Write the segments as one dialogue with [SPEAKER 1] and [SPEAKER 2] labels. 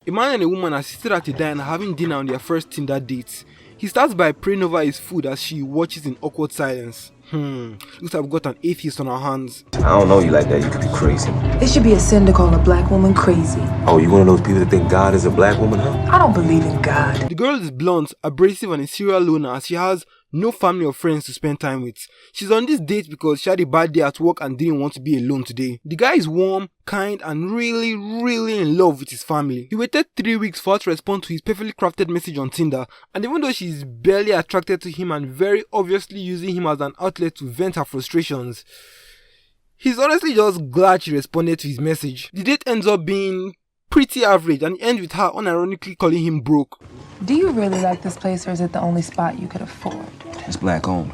[SPEAKER 1] A man and a woman are seated at a diner having dinner on their first Tinder date. He starts by praying over his food as she watches in awkward silence. Looks like we've got an atheist on our hands.
[SPEAKER 2] I don't know you like that, you could be crazy.
[SPEAKER 3] It should be a sin to call a black woman crazy.
[SPEAKER 2] Oh, you one of those people that think God is a black woman, huh?
[SPEAKER 3] I don't believe in God.
[SPEAKER 1] The girl is blunt, abrasive and a serial loner as she has no family or friends to spend time with. She's on this date because she had a bad day at work and didn't want to be alone today. The guy is warm, kind and really in love with his family. He waited 3 weeks for her to respond to his perfectly crafted message on Tinder, and even though she's barely attracted to him and very obviously using him as an outlet to vent her frustrations, he's honestly just glad she responded to his message. The date ends up being pretty average and ends with her unironically calling him broke.
[SPEAKER 3] Do you really like this place, or is it the only spot you could afford?
[SPEAKER 2] It's black owned.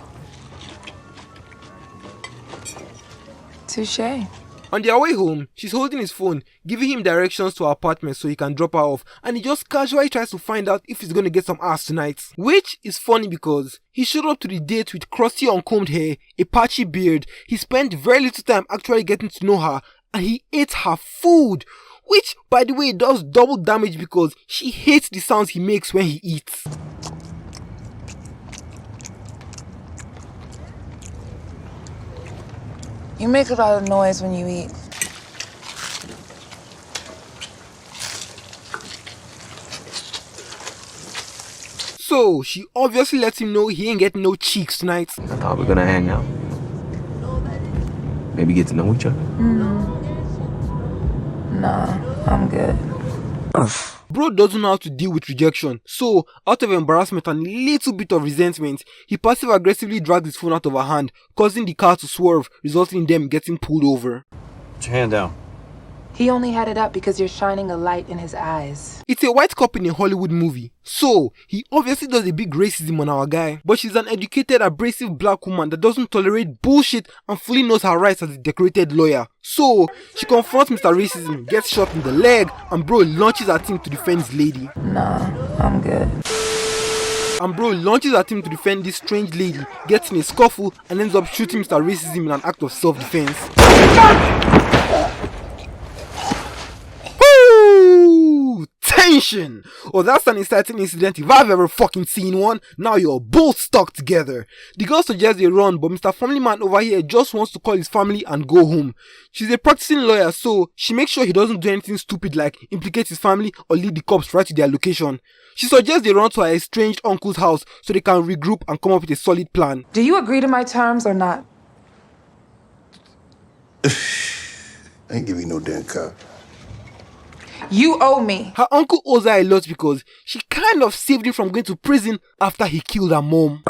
[SPEAKER 3] Touché.
[SPEAKER 1] On their way home, she's holding his phone, giving him directions to her apartment so he can drop her off, and he just casually tries to find out if he's gonna get some ass tonight. Which is funny because he showed up to the date with crusty uncombed hair, a patchy beard, he spent very little time actually getting to know her, and he ate her food. Which, by the way, does double damage because she hates the sounds he makes when he eats.
[SPEAKER 3] You make a lot of noise when you eat.
[SPEAKER 1] So, she obviously lets him know he ain't getting no cheeks tonight.
[SPEAKER 2] I thought we were gonna hang out. Maybe get to know each other.
[SPEAKER 3] Nah, I'm good.
[SPEAKER 1] Bro doesn't know how to deal with rejection, so out of embarrassment and a little bit of resentment, he passive-aggressively drags his phone out of her hand, causing the car to swerve, resulting in them getting pulled over.
[SPEAKER 4] Put your hand down.
[SPEAKER 3] He only had it up because you're shining a light in his eyes.
[SPEAKER 1] It's a white cop in a Hollywood movie, so he obviously does a big racism on our guy, but she's an educated, abrasive black woman that doesn't tolerate bullshit and fully knows her rights as a decorated lawyer. So, she confronts Mr. Racism, gets shot in the leg, and bro launches at him to defend his lady.
[SPEAKER 3] Nah, I'm good.
[SPEAKER 1] And bro launches at him to defend this strange lady, gets in a scuffle, and ends up shooting Mr. Racism in an act of self-defense. Tension! Oh, that's an exciting incident if I've ever fucking seen one. Now you're both stuck together. The girl suggests they run, but Mr. Family Man over here just wants to call his family and go home. She's a practicing lawyer, so she makes sure he doesn't do anything stupid like implicate his family or lead the cops right to their location. She suggests they run to her estranged uncle's house so they can regroup and come up with a solid plan.
[SPEAKER 3] Do you agree to my terms or not?
[SPEAKER 5] I ain't giving you no damn car.
[SPEAKER 3] You owe me.
[SPEAKER 1] Her uncle owes her a lot because she kind of saved him from going to prison after he killed her mom.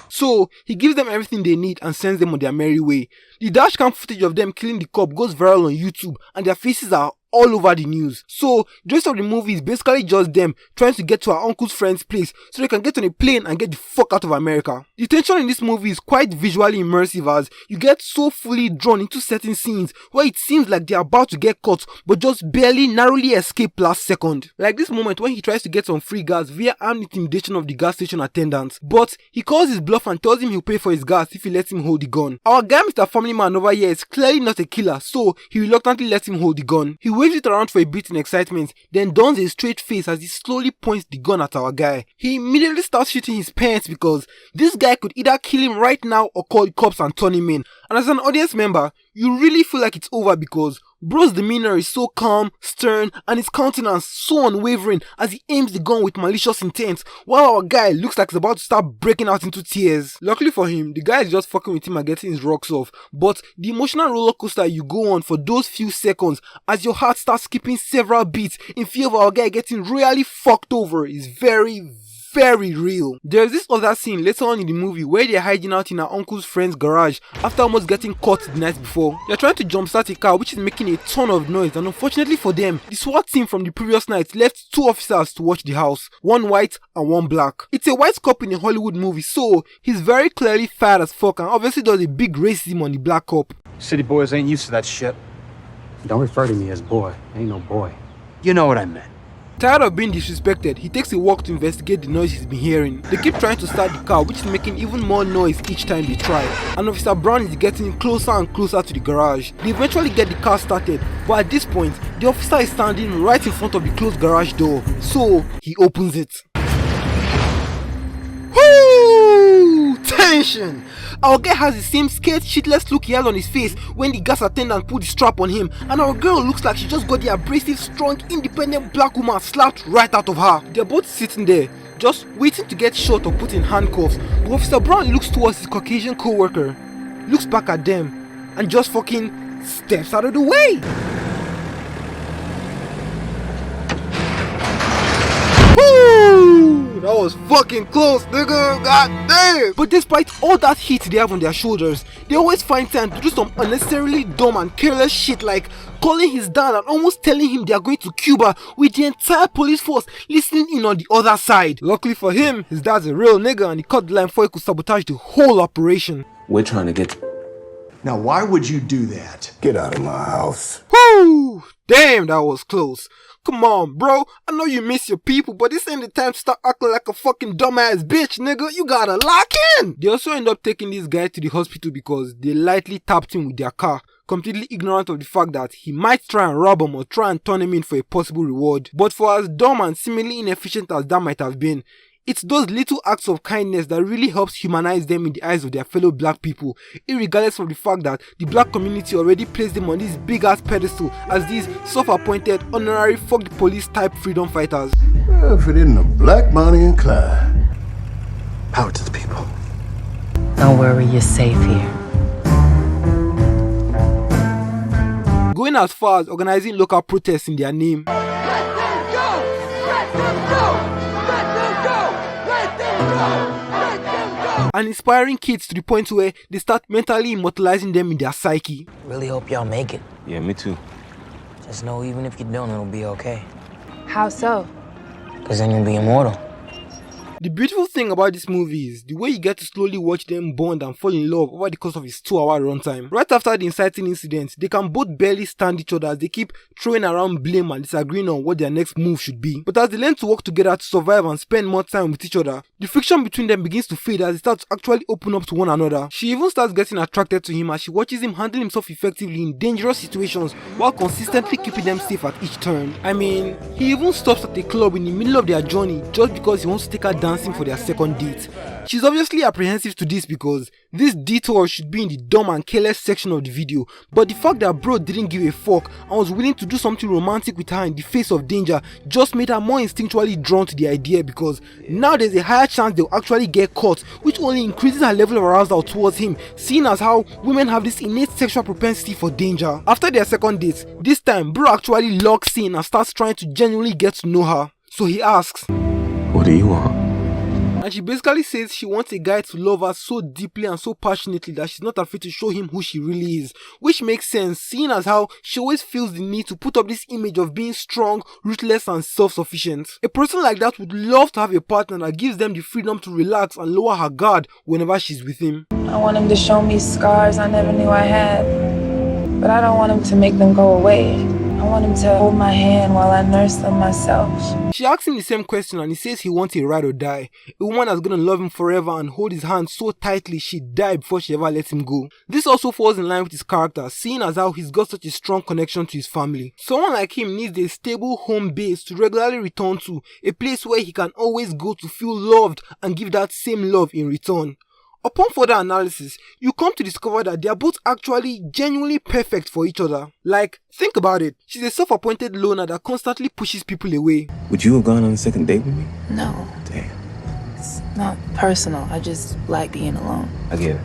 [SPEAKER 1] So, he gives them everything they need and sends them on their merry way. The dashcam footage of them killing the cop goes viral on YouTube and their faces are all over the news. So, the rest of the movie is basically just them trying to get to her uncle's friend's place so they can get on a plane and get the fuck out of America. The tension in this movie is quite visually immersive as you get so fully drawn into certain scenes where it seems like they're about to get caught but just barely narrowly escape last second. Like this moment when he tries to get some free gas via armed intimidation of the gas station attendant, but he calls his bluff and tells him he'll pay for his gas if he lets him hold the gun. Our guy Mr. Family Man over here is clearly not a killer, so he reluctantly lets him hold the gun. He waves it around for a bit in excitement, then dons a straight face as he slowly points the gun at our guy. He immediately starts shooting his pants because this guy could either kill him right now or call the cops and turn him in. And as an audience member, you really feel like it's over because bro's demeanor is so calm, stern, and his countenance so unwavering as he aims the gun with malicious intent, while our guy looks like he's about to start breaking out into tears. Luckily for him, the guy is just fucking with him and getting his rocks off, but the emotional roller coaster you go on for those few seconds as your heart starts skipping several beats in fear of our guy getting royally fucked over is very real. There's this other scene later on in the movie where they're hiding out in her uncle's friend's garage after almost getting caught the night before. They're trying to jumpstart a car which is making a ton of noise, and unfortunately for them, the SWAT team from the previous night left 2 officers to watch the house, one white and one black. It's a white cop in a Hollywood movie, so he's very clearly fat as fuck and obviously does a big racism on the black cop.
[SPEAKER 4] City boys ain't used to that shit.
[SPEAKER 6] Don't refer to me as boy. I ain't no boy.
[SPEAKER 4] You know what I meant.
[SPEAKER 1] Tired of being disrespected, he takes a walk to investigate the noise he's been hearing. They keep trying to start the car, which is making even more noise each time they try, and Officer Brown is getting closer and closer to the garage. They eventually get the car started, but at this point, the officer is standing right in front of the closed garage door, so he opens it. Woo! Tension! Our guy has the same scared shitless look he had on his face when the gas attendant put the strap on him, and our girl looks like she just got the abrasive, strong, independent black woman slapped right out of her. They're both sitting there, just waiting to get shot or put in handcuffs, but Officer Brown looks towards his Caucasian co-worker, looks back at them, and just fucking steps out of the way. That was fucking close, nigga. God damn. But despite all that heat they have on their shoulders, they always find time to do some unnecessarily dumb and careless shit like calling his dad and almost telling him they are going to Cuba with the entire police force listening in on the other side. Luckily for him, his dad's a real nigga and he cut the line before he could sabotage the whole operation.
[SPEAKER 2] We're trying to get...
[SPEAKER 6] Now, why would you do that?
[SPEAKER 5] Get out of my house.
[SPEAKER 1] Whoo! Damn, that was close. Come on, bro. I know you miss your people, but this ain't the time to start acting like a fucking dumbass bitch, nigga. You gotta lock in. They also end up taking this guy to the hospital because they lightly tapped him with their car, completely ignorant of the fact that he might try and rob him or try and turn him in for a possible reward. But for as dumb and seemingly inefficient as that might have been, it's those little acts of kindness that really helps humanize them in the eyes of their fellow black people, irregardless of the fact that the black community already placed them on this big ass pedestal as these self-appointed honorary fuck the police type freedom fighters.
[SPEAKER 5] Well, if it isn't a black Bonnie and Clyde.
[SPEAKER 2] Power to the people.
[SPEAKER 7] Don't worry, you're safe here.
[SPEAKER 1] Going as far as organizing local protests in their name. And inspiring kids to the point where they start mentally immortalizing them in their psyche.
[SPEAKER 7] Really hope y'all make it.
[SPEAKER 2] Yeah, me too.
[SPEAKER 7] Just know even if you don't, it'll be okay.
[SPEAKER 3] How so?
[SPEAKER 7] Cause then you'll be immortal.
[SPEAKER 1] The beautiful thing about this movie is the way you get to slowly watch them bond and fall in love over the course of its 2-hour runtime. Right after the inciting incident, they can both barely stand each other as they keep throwing around blame and disagreeing on what their next move should be. But as they learn to work together to survive and spend more time with each other, the friction between them begins to fade as they start to actually open up to one another. She even starts getting attracted to him as she watches him handle himself effectively in dangerous situations while consistently keeping them safe at each turn. I mean, he even stops at a club in the middle of their journey just because he wants to take her dancing for their second date. She's obviously apprehensive to this because this detour should be in the dumb and careless section of the video, but the fact that bro didn't give a fuck and was willing to do something romantic with her in the face of danger just made her more instinctually drawn to the idea because now there's a higher chance they'll actually get caught, which only increases her level of arousal towards him, seeing as how women have this innate sexual propensity for danger. After their second date, this time bro actually locks in and starts trying to genuinely get to know her. So he asks,
[SPEAKER 2] What do you want?
[SPEAKER 1] and she basically says she wants a guy to love her so deeply and so passionately that she's not afraid to show him who she really is, which makes sense seeing as how she always feels the need to put up this image of being strong, ruthless and self-sufficient. A person like that would love to have a partner that gives them the freedom to relax and lower her guard whenever she's with him.
[SPEAKER 3] I want him to show me scars I never knew I had, but I don't want him to make them go away. I want him to hold my hand while I nurse them myself.
[SPEAKER 1] She asks him the same question and he says he wants a ride or die. A woman that's gonna love him forever and hold his hand so tightly she'd die before she ever lets him go. This also falls in line with his character, seeing as how he's got such a strong connection to his family. Someone like him needs a stable home base to regularly return to, a place where he can always go to feel loved and give that same love in return. Upon further analysis, you come to discover that they are both actually genuinely perfect for each other. Like, think about it. She's a self-appointed loner that constantly pushes people away.
[SPEAKER 2] Would you have gone on a second date with me?
[SPEAKER 3] No,
[SPEAKER 2] Damn,
[SPEAKER 3] it's not personal. I just like being alone.
[SPEAKER 2] I get it.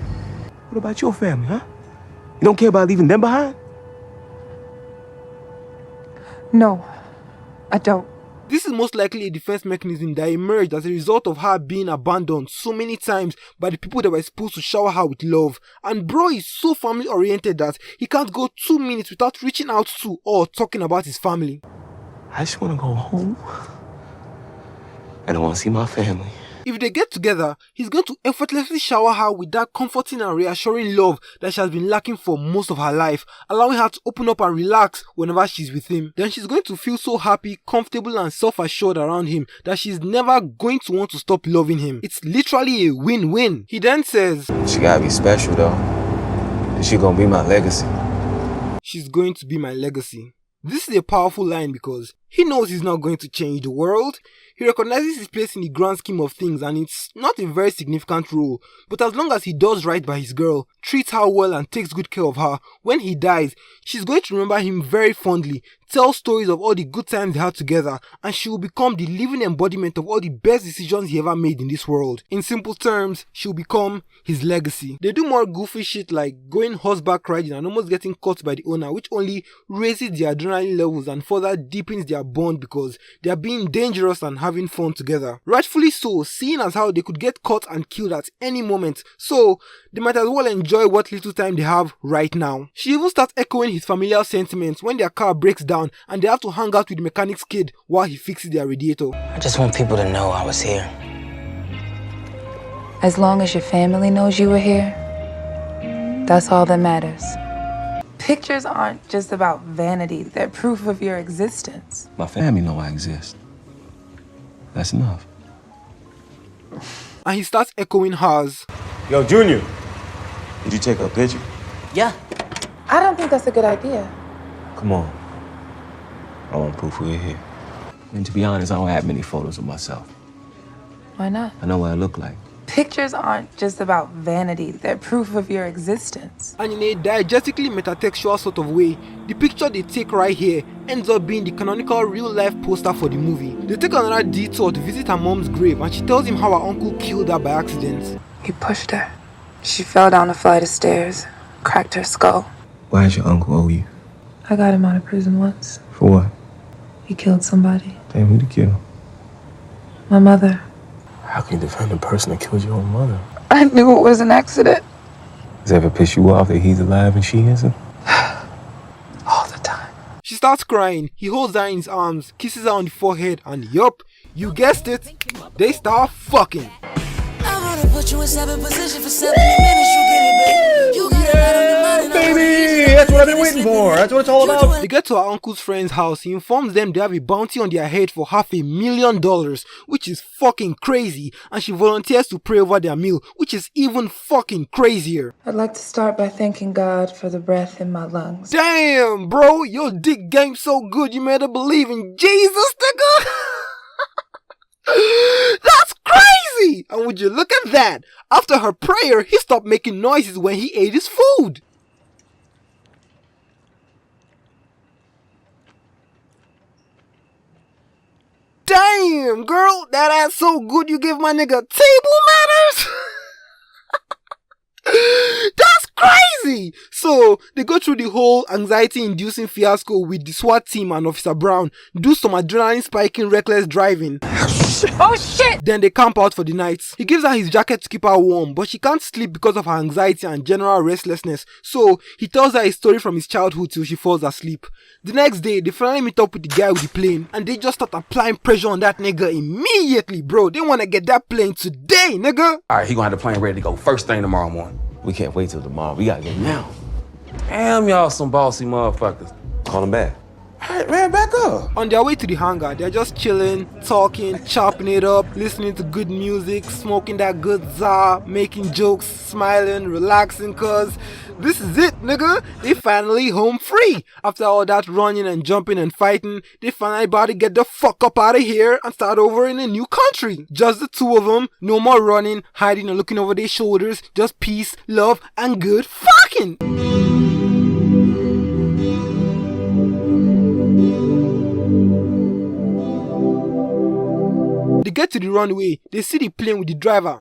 [SPEAKER 2] What about your family, huh? You don't care about leaving them behind?
[SPEAKER 3] No, I don't.
[SPEAKER 1] This is most likely a defense mechanism that emerged as a result of her being abandoned so many times by the people that were supposed to shower her with love. And bro is so family oriented that he can't go 2 minutes without reaching out to or talking about his family.
[SPEAKER 2] I just want to go home. And I want to see my family.
[SPEAKER 1] If they get together, he's going to effortlessly shower her with that comforting and reassuring love that she has been lacking for most of her life, allowing her to open up and relax whenever she's with him. Then she's going to feel so happy, comfortable and self-assured around him that she's never going to want to stop loving him. It's literally a win-win. He then says,
[SPEAKER 2] She gotta be special though. She gonna be my legacy.
[SPEAKER 1] she's going to be my legacy. This is a powerful line because he knows he's not going to change the world. He recognizes his place in the grand scheme of things and it's not a very significant role, but as long as he does right by his girl, treats her well and takes good care of her, when he dies, she's going to remember him very fondly, tell stories of all the good times they had together, and she will become the living embodiment of all the best decisions he ever made in this world. In simple terms, she'll become his legacy. They do more goofy shit like going horseback riding and almost getting caught by the owner, which only raises their adrenaline levels and further deepens their bond because they are being dangerous and having fun together. Rightfully so, seeing as how they could get caught and killed at any moment, so they might as well enjoy what little time they have right now. She even starts echoing his familiar sentiments when their car breaks down and they have to hang out with the mechanic's kid while he fixes their radiator.
[SPEAKER 7] I just want people to know I was here.
[SPEAKER 3] As long as your family knows you were here, that's all that matters. Pictures aren't just about vanity, they're proof of your existence.
[SPEAKER 2] My family know I exist. That's enough.
[SPEAKER 1] And he starts echoing hers.
[SPEAKER 2] Yo, Junior. Did you take a picture?
[SPEAKER 7] Yeah.
[SPEAKER 3] I don't think that's a good idea.
[SPEAKER 2] Come on. I want proof we're here. And to be honest, I don't have many photos of myself.
[SPEAKER 3] Why not?
[SPEAKER 2] I know what I look like.
[SPEAKER 3] Pictures aren't just about vanity, they're proof of your existence.
[SPEAKER 1] And in a diegetically metatextual sort of way, the picture they take right here ends up being the canonical real-life poster for the movie. They take another detour to visit her mom's grave and she tells him how her uncle killed her by accident.
[SPEAKER 3] He pushed her. She fell down a flight of stairs, cracked her skull.
[SPEAKER 2] Why does your uncle owe you?
[SPEAKER 3] I got him out of prison once.
[SPEAKER 2] For what?
[SPEAKER 3] He killed somebody.
[SPEAKER 2] Damn, who to kill?
[SPEAKER 3] My mother.
[SPEAKER 2] How can you defend a person that killed your own mother?
[SPEAKER 3] I knew it was an accident.
[SPEAKER 2] Does it ever piss you off that he's alive and she isn't?
[SPEAKER 3] All the time.
[SPEAKER 1] She starts crying, he holds her in his arms, kisses her on the forehead, and yup, you guessed it, they start fucking.
[SPEAKER 8] I'm gonna put you in 7 position for 70 minutes, you get it, babe. You got it right on your mind.
[SPEAKER 4] Baby, that's what I've been waiting for. That's what it's all about.
[SPEAKER 1] They get to her uncle's friend's house. He informs them they have a bounty on their head for $500,000, which is fucking crazy, and she volunteers to pray over their meal, which is even fucking crazier.
[SPEAKER 3] I'd like to start by thanking God for the breath in my lungs.
[SPEAKER 1] Damn, bro, your dick game's so good you made her believe in Jesus, nigga. That's crazy! And would you look at that? After her prayer, he stopped making noises when he ate his food. Damn, girl, that ass so good you give my nigga table manners? That's crazy! So, they go through the whole anxiety-inducing fiasco with the SWAT team and Officer Brown, do some adrenaline-spiking reckless driving.
[SPEAKER 3] Oh shit!
[SPEAKER 1] Then they camp out for the night. He gives her his jacket to keep her warm, but she can't sleep because of her anxiety and general restlessness, so he tells her a story from his childhood till she falls asleep. The next day, they finally meet up with the guy with the plane, and they just start applying pressure on that nigga immediately, bro. They wanna get that plane today, nigga!
[SPEAKER 9] Alright, he gonna have the plane ready to go first thing tomorrow morning.
[SPEAKER 2] We can't wait till tomorrow. We gotta go now.
[SPEAKER 9] Damn, y'all some bossy motherfuckers.
[SPEAKER 2] Call him back.
[SPEAKER 9] Alright, man, back up.
[SPEAKER 1] On their way to the hangar, they're just chilling, talking, chopping it up, listening to good music, smoking that good za, making jokes, smiling, relaxing, cause this is it, nigga. They finally home free. After all that running and jumping and fighting, they finally about to get the fuck up out of here and start over in a new country. Just the two of them, no more running, hiding and looking over their shoulders, just peace, love, and good fucking. They get to the runway, they see the plane with the driver.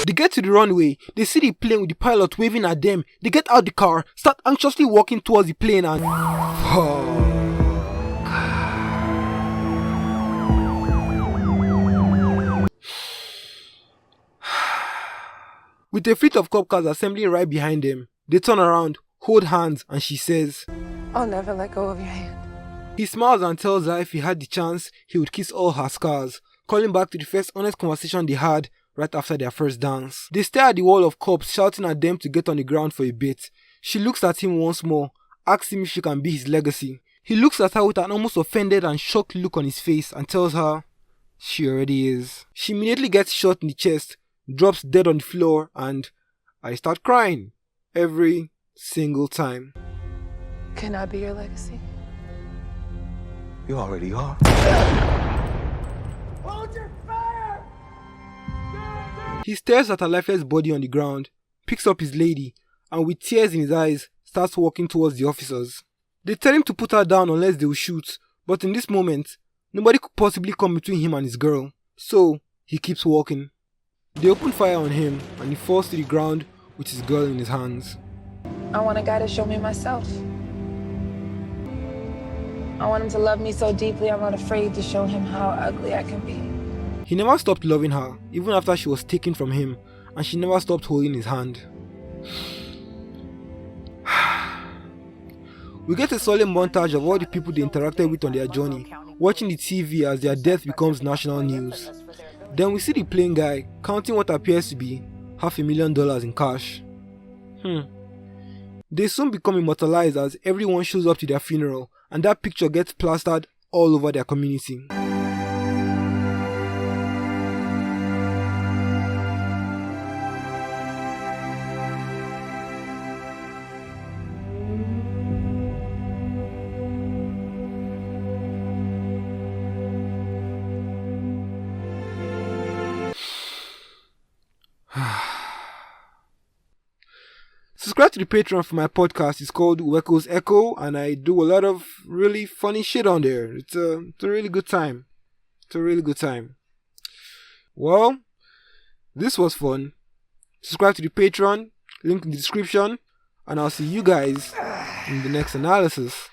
[SPEAKER 1] They get to the runway, they see the plane with the pilot waving at them. They get out the car, start anxiously walking towards the plane and... With a fleet of cop cars assembling right behind them, they turn around, hold hands, and she says,
[SPEAKER 3] I'll never let go of your hand.
[SPEAKER 1] He smiles and tells her if he had the chance, he would kiss all her scars. calling back to the first honest conversation they had right after their first dance. They stare at the wall of cops shouting at them to get on the ground for a bit. She looks at him once more, asks him if she can be his legacy. He looks at her with an almost offended and shocked look on his face and tells her she already is. She immediately gets shot in the chest, drops dead on the floor, and I start crying every single time.
[SPEAKER 3] Can I be your legacy?
[SPEAKER 2] You already are.
[SPEAKER 1] He stares at her lifeless body on the ground, picks up his lady, and with tears in his eyes, starts walking towards the officers. They tell him to put her down unless they will shoot, but in this moment, nobody could possibly come between him and his girl, so he keeps walking. They open fire on him, and he falls to the ground with his girl in his hands.
[SPEAKER 3] I want a guy to show me myself. I want him to love me so deeply I'm not afraid to show him how ugly I can be.
[SPEAKER 1] He never stopped loving her, even after she was taken from him, and she never stopped holding his hand. We get a solemn montage of all the people they interacted with on their journey, watching the TV as their death becomes national news. Then we see the plane guy counting what appears to be $500,000 in cash. They soon become immortalized as everyone shows up to their funeral, and that picture gets plastered all over their community. Subscribe to the Patreon for my podcast. It's called Weko's Echo, and I do a lot of really funny shit on there. It's a really good time. It's a really good time. Well, this was fun. Subscribe to the Patreon, link in the description, and I'll see you guys in the next analysis.